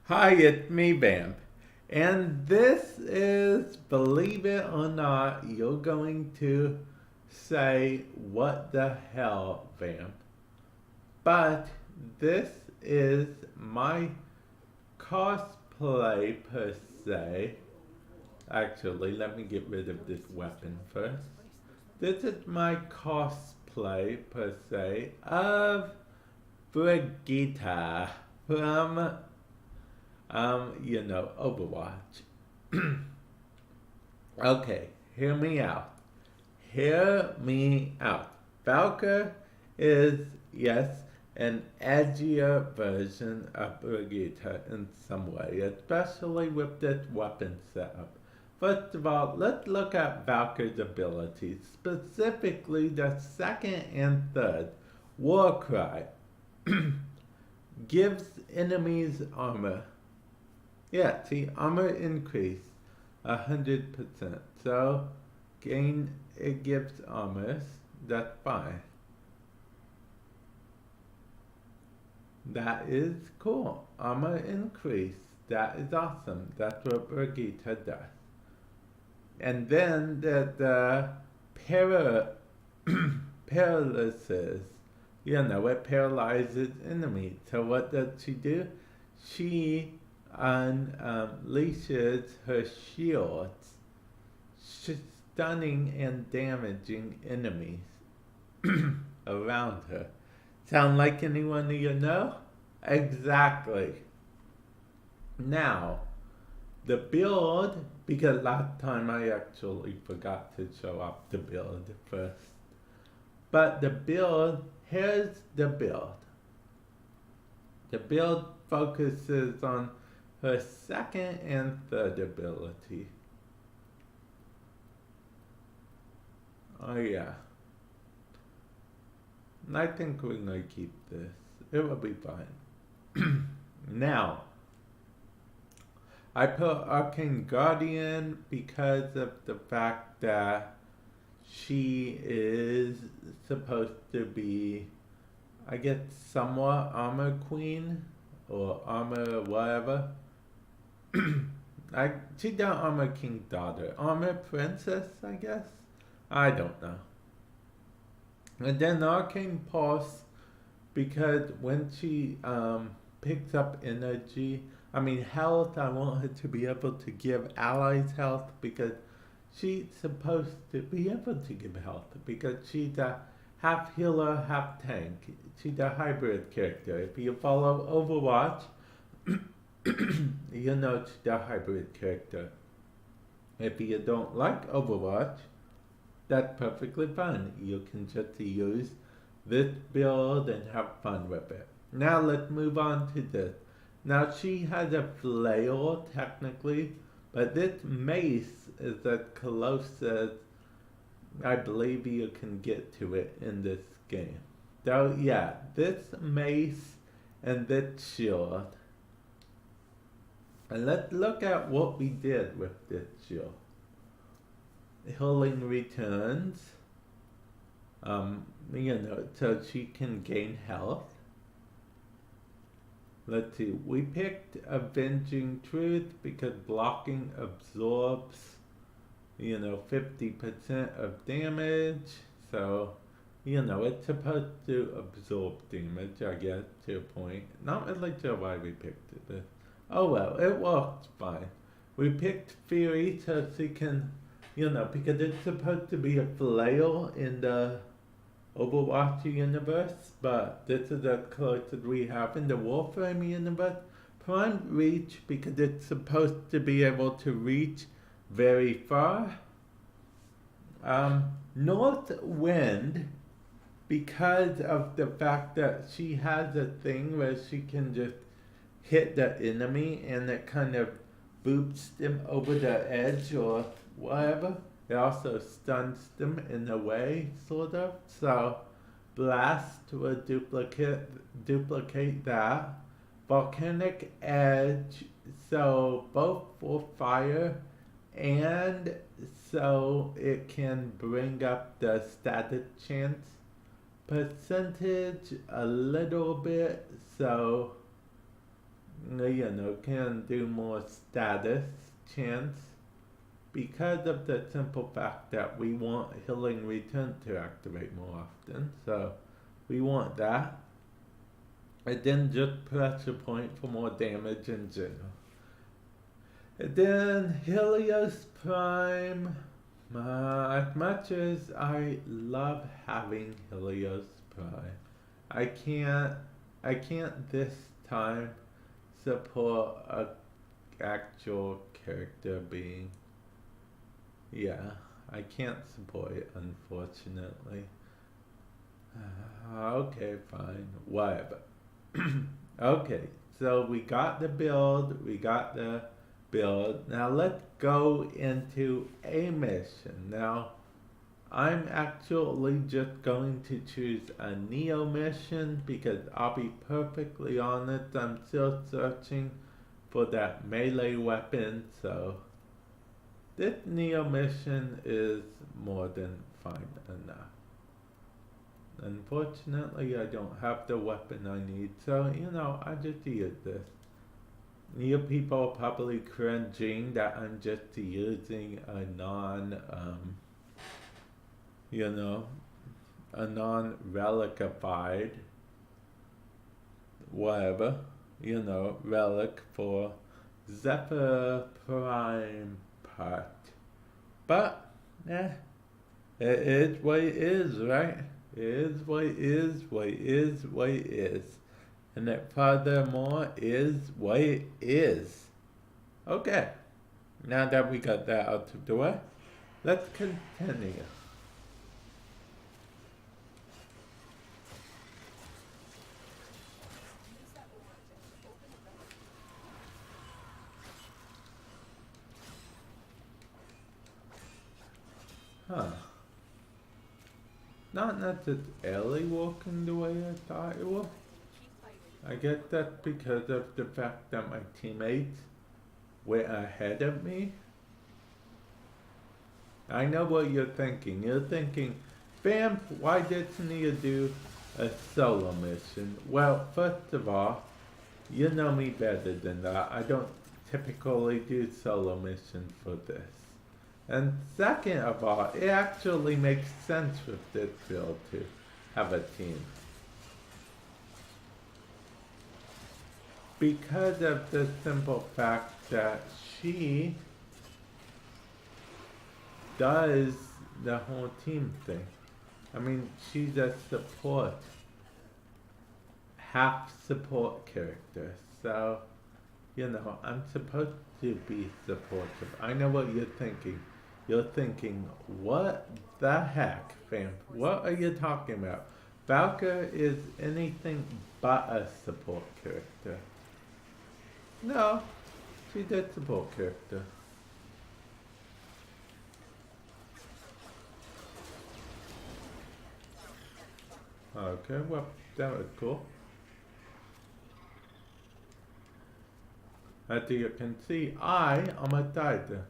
Hi, it's me, Vamp. And this is, believe it or not, you're going to say, what the hell, Vamp? But this is my cosplay per se. Actually, let me get rid of this weapon first. This is my cosplay per se of Brigitte from Overwatch. Okay, hear me out. Hear me out. Valkyr is, yes, an edgier version of Brigitte in some way, especially with this weapon setup. First of all, let's look at Valkyr's abilities, specifically the second and third. Warcry gives enemies armor. Yeah, see, armor increase 100%. So, gain, it gives armor. That's fine. That is cool. Armor increase. That is awesome. That's what Brigitte does. And then the paralysis. It paralyzes enemies. So what does she do? She unleashes her shields, stunning and damaging enemies around her. Sound like anyone you know? Exactly. Now, the build, because last time I actually forgot to show off the build first. But the build, here's the build. The build focuses on her second and third ability. Oh yeah. And I think we're gonna keep this. It will be fine. Now, I put Arcane Guardian because of the fact that she is supposed to be, I guess, somewhat armor queen or armor whatever. She got armor king daughter, armor princess, I guess. I don't know. And then arcane pulse because when she picks up energy, health. I want her to be able to give allies health because she's supposed to be able to give health because she's a half healer, half tank. She's a hybrid character. If you follow Overwatch, you know she's a hybrid character. If you don't like Overwatch, that's perfectly fine. You can just use this build and have fun with it. Now let's move on to this. Now she has a flail technically, but this mace is as close as I believe you can get to it in this game. So yeah, this mace and this shield. And let's look at what we did with this shield. Healing returns. So she can gain health. Let's see, we picked Avenging Truth because blocking absorbs, 50% of damage. So, it's supposed to absorb damage, I guess, to a point. Not really sure why we picked it. Oh well, it works fine. We picked Fury so she can, because it's supposed to be a flail in the Overwatch universe, but this is as close as we have in the Warframe universe. Prime Reach because it's supposed to be able to reach very far. North Wind because of the fact that she has a thing where she can just hit the enemy and it kind of boosts them over the edge or whatever. It also stuns them in a way, sort of. So, Blast will duplicate that. Volcanic Edge, so both for fire and so it can bring up the static chance percentage a little bit. So, can do more status chance because of the simple fact that we want healing return to activate more often. So we want that. And then just pressure point for more damage in general. And then Helios Prime. As much as I love having Helios Prime, I can't this time support a actual character being. Yeah, I can't support it, unfortunately. Okay, fine, whatever. Okay, so we got the build, Now let's go into a mission. Now, I'm actually just going to choose a Neo mission because I'll be perfectly honest, I'm still searching for that melee weapon, so this Neo mission is more than fine enough. Unfortunately, I don't have the weapon I need, so I just use this. You people are probably cringing that I'm just using a non-relicified, whatever, relic for Zephyr Prime part. But, it is what it is, right? It is what it is, what it is, what it is. And it furthermore is what it is. Okay, now that we got that out of the way, let's continue. Huh. Not necessarily working the way I thought it would. I guess that's because of the fact that my teammates were ahead of me. I know what you're thinking. You're thinking, Vamp, why didn't you do a solo mission? Well, first of all, you know me better than that. I don't typically do solo missions for this. And second of all, it actually makes sense with this build to have a team. Because of the simple fact that she does the whole team thing. I mean, she's a support, half support character. So, I'm supposed to be supportive. I know what you're thinking. You're thinking, what the heck, fam? What are you talking about? Valkyr is anything but a support character. No, she's a support character. Okay, well, that was cool. As you can see, I am a tighter.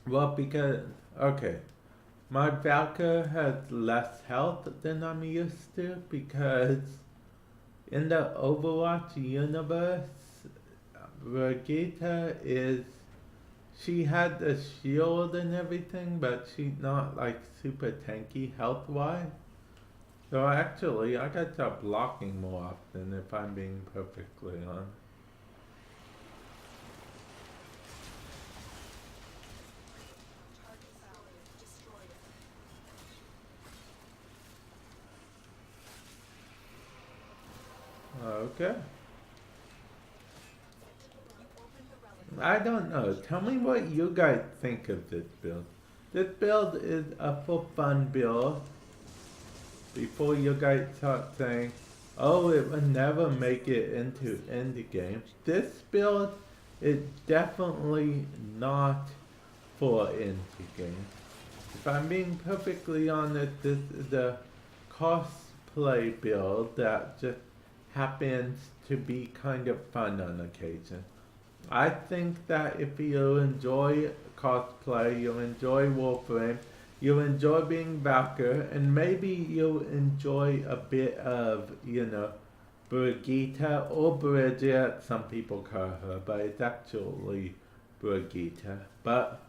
Well, because, okay, my Valkyr has less health than I'm used to because in the Overwatch universe, Brigitte she had the shield and everything, but she's not like super tanky health-wise. So actually, I gotta start blocking more often if I'm being perfectly honest. Okay. I don't know. Tell me what you guys think of this build. This build is a for fun build. Before you guys start saying, oh, it will never make it into indie games. This build is definitely not for indie games. If I'm being perfectly honest, this is a cosplay build that just happens to be kind of fun on occasion. I think that if you enjoy cosplay, you enjoy Warframe, you enjoy being Valkyr, and maybe you enjoy a bit of, Brigitte or Brigitte, some people call her, but it's actually Brigitte. But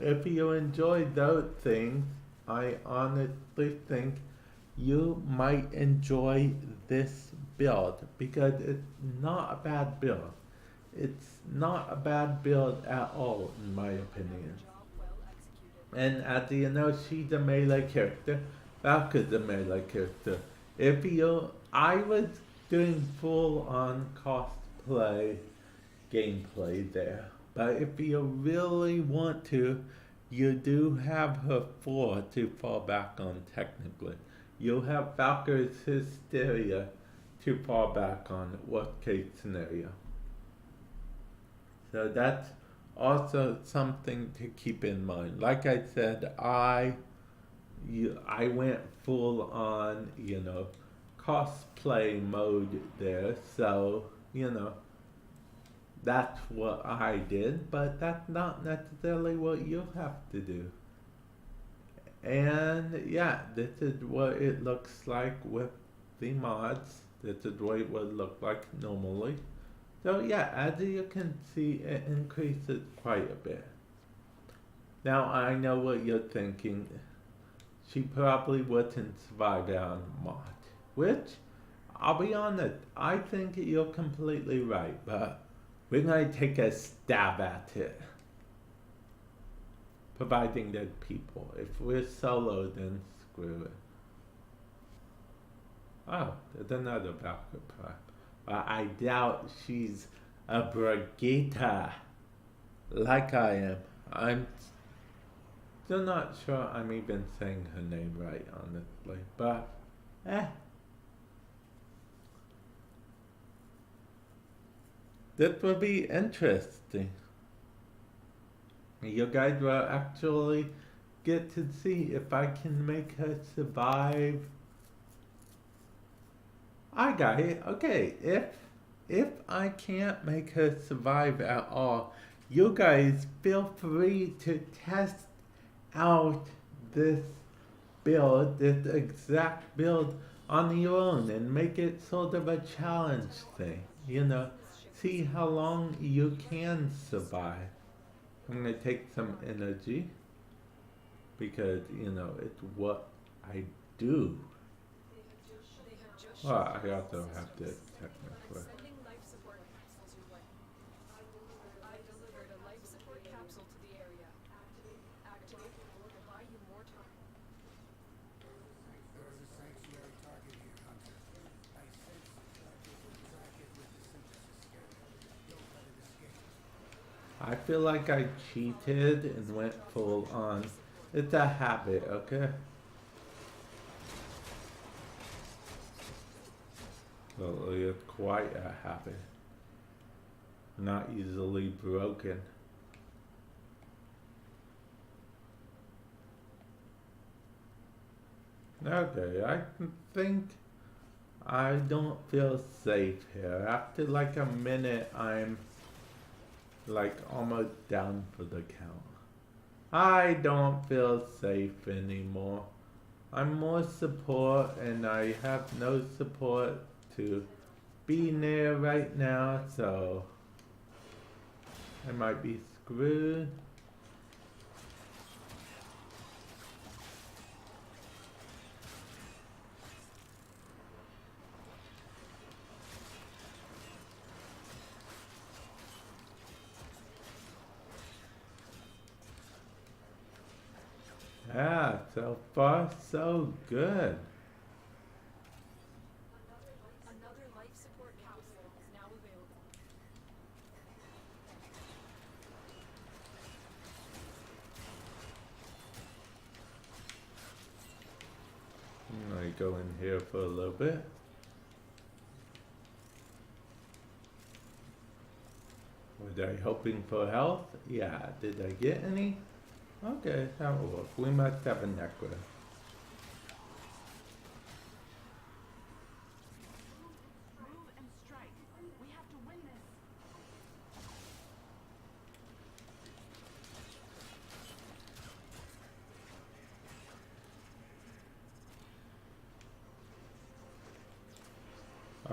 if you enjoy those things, I honestly think you might enjoy this build because it's not a bad build. It's not a bad build at all, in my opinion. And as you know, she's a melee character. Valkyr's a melee character. If you, I was doing full on cosplay gameplay there. But if you really want to, you do have her 4 to fall back on technically. You'll have Valkyr's Hysteria to fall back on, worst case scenario. So that's also something to keep in mind. Like I said, I went full on, cosplay mode there. So, that's what I did, but that's not necessarily what you have to do. And yeah, this is what it looks like with the mods. This is what it would look like normally. So yeah, as you can see, it increases quite a bit. Now I know what you're thinking. She probably wouldn't survive on mod. Which, I'll be honest, I think you're completely right, but we're going to take a stab at it. Providing there's people. If we're solo, then screw it. Oh, there's another Valkyr part. But I doubt she's a Brigitte like I am. I'm still not sure I'm even saying her name right, honestly. But, This will be interesting. You guys will actually get to see if I can make her survive. I got it. Okay, if I can't make her survive at all, you guys feel free to test out this build, this exact build on your own and make it sort of a challenge thing, see how long you can survive. I'm going to take some energy because, it's what I do. Well, I also have to technically. I feel like I cheated and went full on. It's a habit, okay? Well, it's quite a habit. Not easily broken. Okay, I think I don't feel safe here. After like a minute, I'm like almost down for the count. I don't feel safe anymore. I'm more support and I have no support to be near right now, so I might be screwed. Yeah, so far so good. Another life support capsule is now available. I'm gonna go in here for a little bit. Was I hoping for health? Yeah, did I get any? Okay, that will work. We must have a necklace. Move and strike. We have to win this.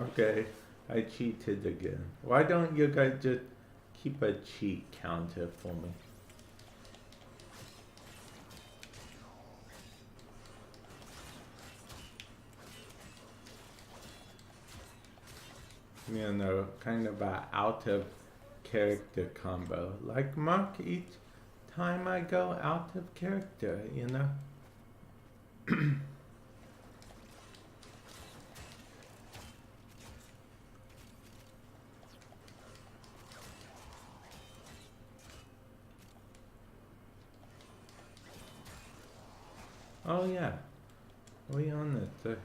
Okay, I cheated again. Why don't you guys just keep a cheat counter for me? You know, kind of a out of character combo. Like Mark, each time I go out of character, you know? Oh yeah, we on it.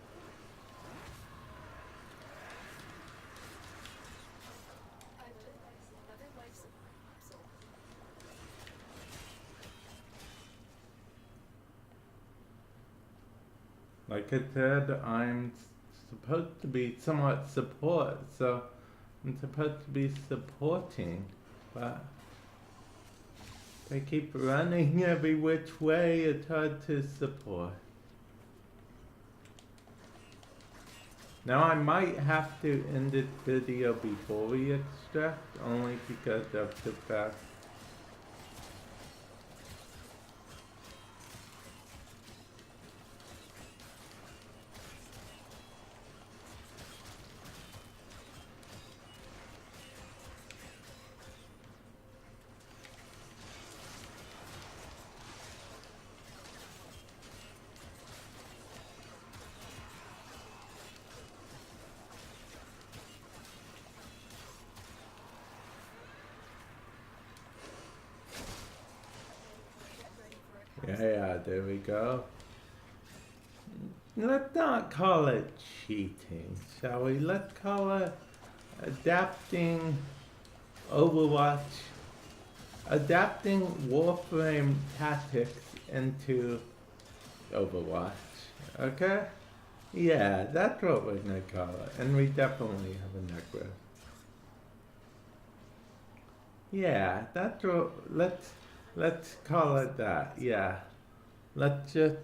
Like I said, I'm supposed to be somewhat support, so I'm supposed to be supporting, but they keep running every which way, it's hard to support. Now I might have to end this video before we extract, only because of the fact. Yeah, there we go. Let's not call it cheating, shall we? Let's call it adapting Overwatch, adapting Warframe tactics into Overwatch, okay? Yeah, that's what we're gonna call it, and we definitely have a necro. Yeah, that's what, let's call it that, yeah. Let's just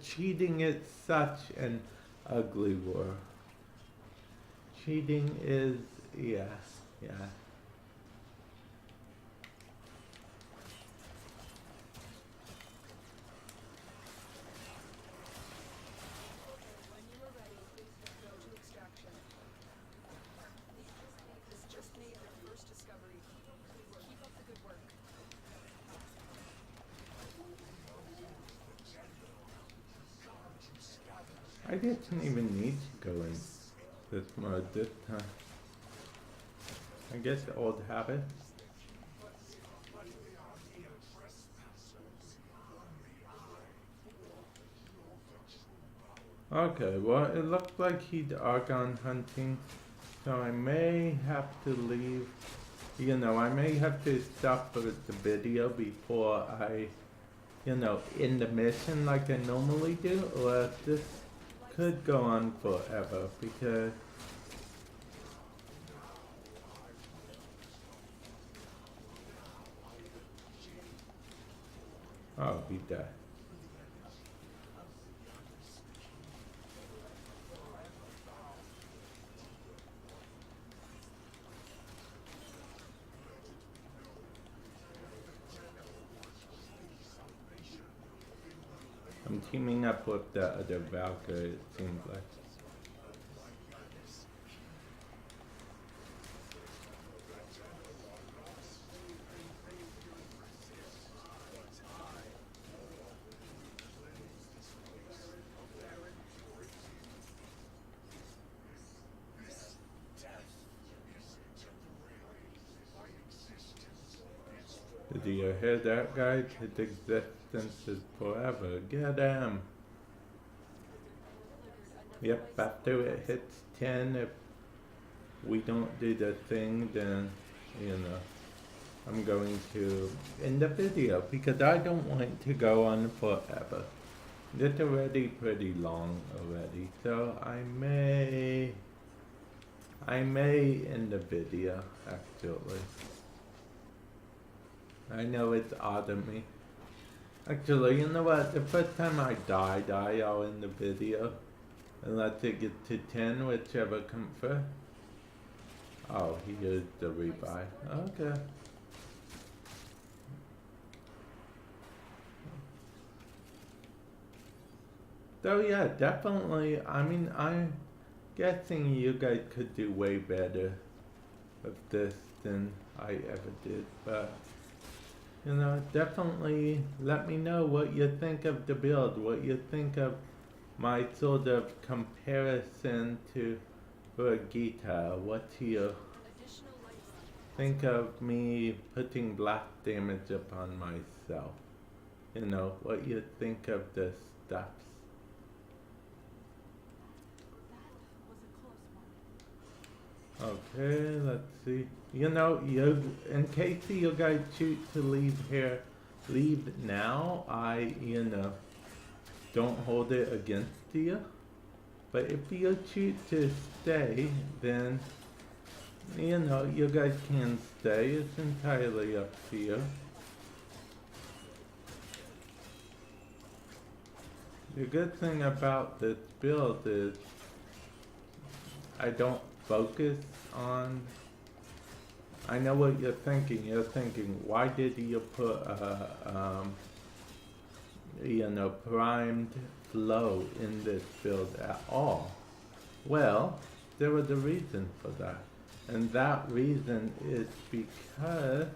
cheating is such an ugly word. Cheating is, yeah, yeah. I didn't even need to go in this mode this time. I guess old habit. Okay, well it looks like he's argon hunting, so I may have to leave. You know, I may have to stop the video before I, you know, end the mission like I normally do, or this could go on forever because oh, he died. I'm teaming up with the other Valkyr, it seems like. Did you hear that, guys? His existence is forever. Get him! Yep, after it hits 10, if we don't do the thing, then, you know, I'm going to end the video because I don't want it to go on forever. It's already pretty long already, so I may end the video, actually. I know it's odd of me. Actually, you know what? The first time I die, I'll end the video. and let it get to 10, whichever comes first. Oh, he used the revive. Okay. So yeah, definitely. I mean, I'm guessing you guys could do way better with this than I ever did, but you know, definitely let me know what you think of the build, what you think of my sort of comparison to Brigitte. What do you think of me putting black damage upon myself? You know, what you think of the stuffs. Okay, let's see. You know, in case you guys choose to leave here, leave now. You know, don't hold it against you. But if you choose to stay, then, you know, you guys can stay. It's entirely up to you. The good thing about this build is I don't focus on. I know what you're thinking. You're thinking, why did you put you know, primed flow in this build at all? Well, there was a reason for that, and that reason is because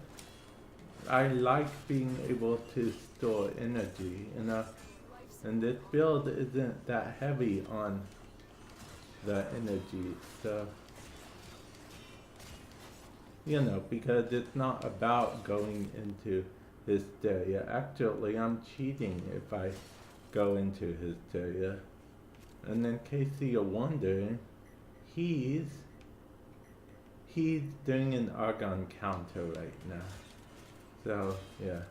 I like being able to store energy. You know, and this build isn't that heavy on the energy, so you know, because it's not about going into hysteria. Actually, I'm cheating if I go into hysteria. And in case you're wondering, he's doing an Argon counter right now. So yeah.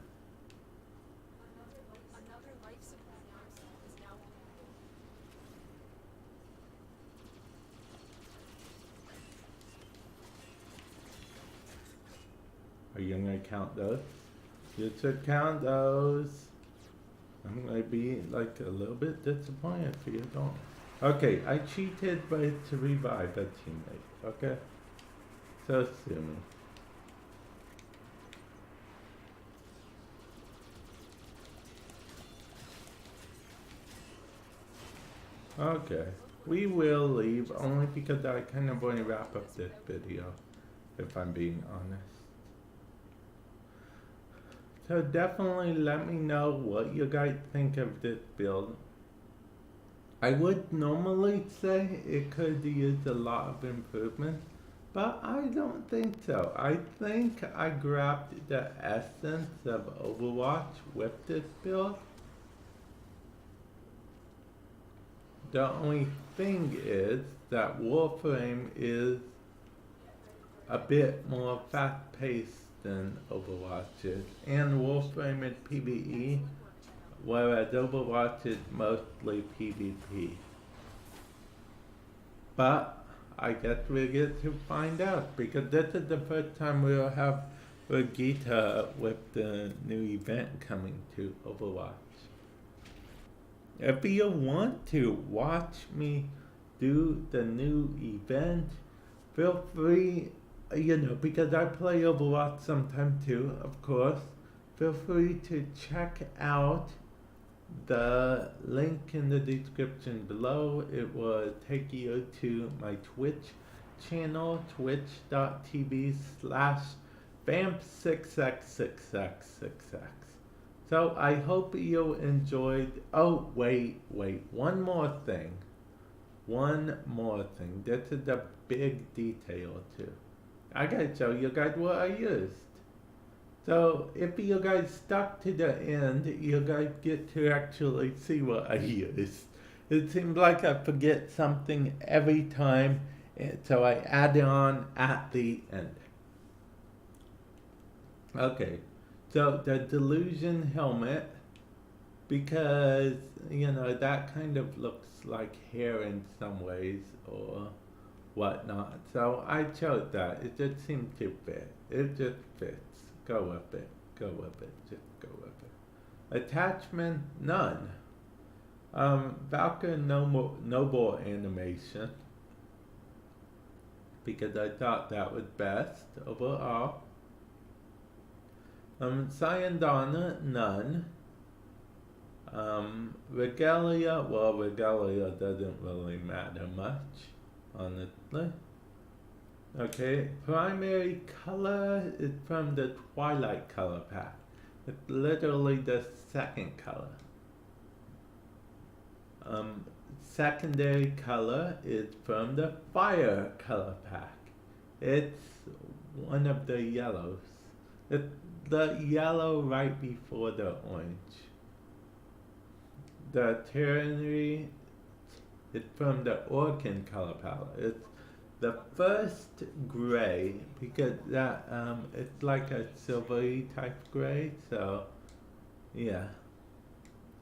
Are you gonna count those? You should count those. I'm gonna be like a little bit disappointed if you don't. Okay, I cheated by to revive a teammate. Okay, so sue me. Okay, we will leave only because I kind of want to wrap up this video, if I'm being honest. So definitely let me know what you guys think of this build. I would normally say it could use a lot of improvement, but I don't think so. I think I grabbed the essence of Overwatch with this build. The only thing is that Warframe is a bit more fast-paced than Overwatch is, and Warframe is PvE, whereas Overwatch is mostly PvP. But I guess we'll get to find out, because this is the first time we'll have Brigitte with the new event coming to Overwatch. If you want to watch me do the new event, feel free, you know, because I play Overwatch sometime too, of course. Feel free to check out the link in the description below. It will take you to my Twitch channel, twitch.tv/vamp6x6x6x. So I hope you enjoyed. Oh, wait, one more thing. This is a big detail too. I gotta show you guys what I used. So if you guys stuck to the end, you guys get to actually see what I used. It seems like I forget something every time, so I add it on at the end. Okay, so the Delusion helmet, because, you know, that kind of looks like hair in some ways or whatnot. So I chose that. It just seemed to fit. It just fits. Go with it. Just go with it. Attachment, none. Valkyr Noble animation, because I thought that was best overall. Sayandana, none. Regalia, well, Regalia doesn't really matter much, honestly. Okay, primary color is from the Twilight color pack. It's literally the second color. Secondary color is from the Fire color pack. It's one of the yellows. It's the yellow right before the orange. The Tyranny is from the Orkin color palette. It's the first gray, because that it's like a silvery type gray, so yeah.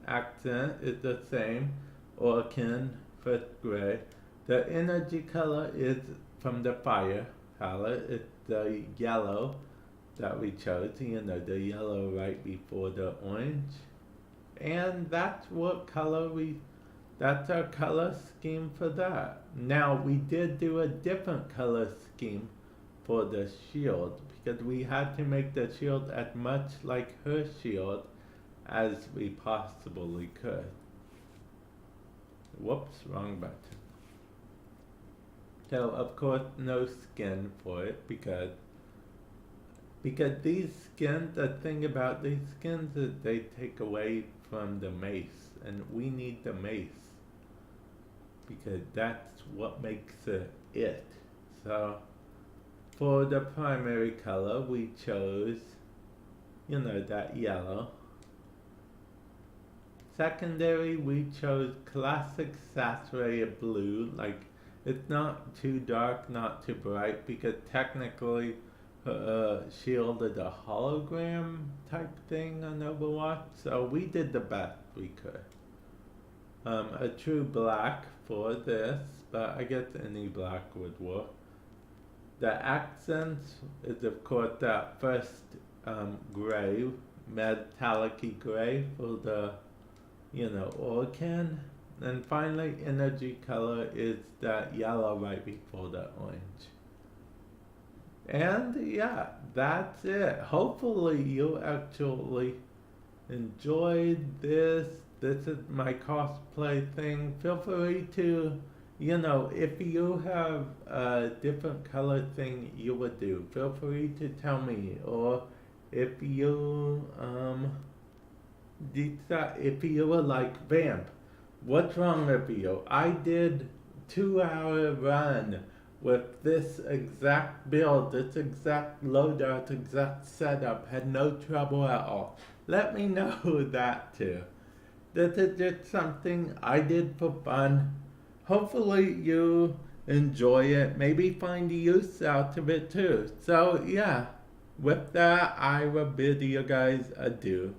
Accent is the same. Orkin, first gray. The energy color is from the Fire palette. It's the yellow that we chose, the yellow right before the orange. And that's what color that's our color scheme for that. Now, we did do a different color scheme for the shield, because we had to make the shield as much like her shield as we possibly could. Whoops, wrong button. So, of course, no skin for it, because these skins, the thing about these skins is they take away from the mace, and we need the mace, because that's what makes it. So, for the primary color, we chose, that yellow. Secondary, we chose classic saturated blue, like, it's not too dark, not too bright, because technically shield is a hologram type thing on Overwatch, so we did the best we could. A true black for this, but I guess any black would work. The accent is of course that first gray, metallic-y gray for the, Orkin. And finally, energy color is that yellow right before the orange. And yeah, that's it. Hopefully you actually enjoyed this. This is my cosplay thing. Feel free to, if you have a different color thing you would do, feel free to tell me. Or if you, if you were like, Vamp, what's wrong with you? I did 2-hour run with this exact build, this exact loadout, exact setup, had no trouble at all. Let me know that too. This is just something I did for fun. Hopefully you enjoy it, maybe find use out of it too. So yeah, with that I will bid you guys adieu.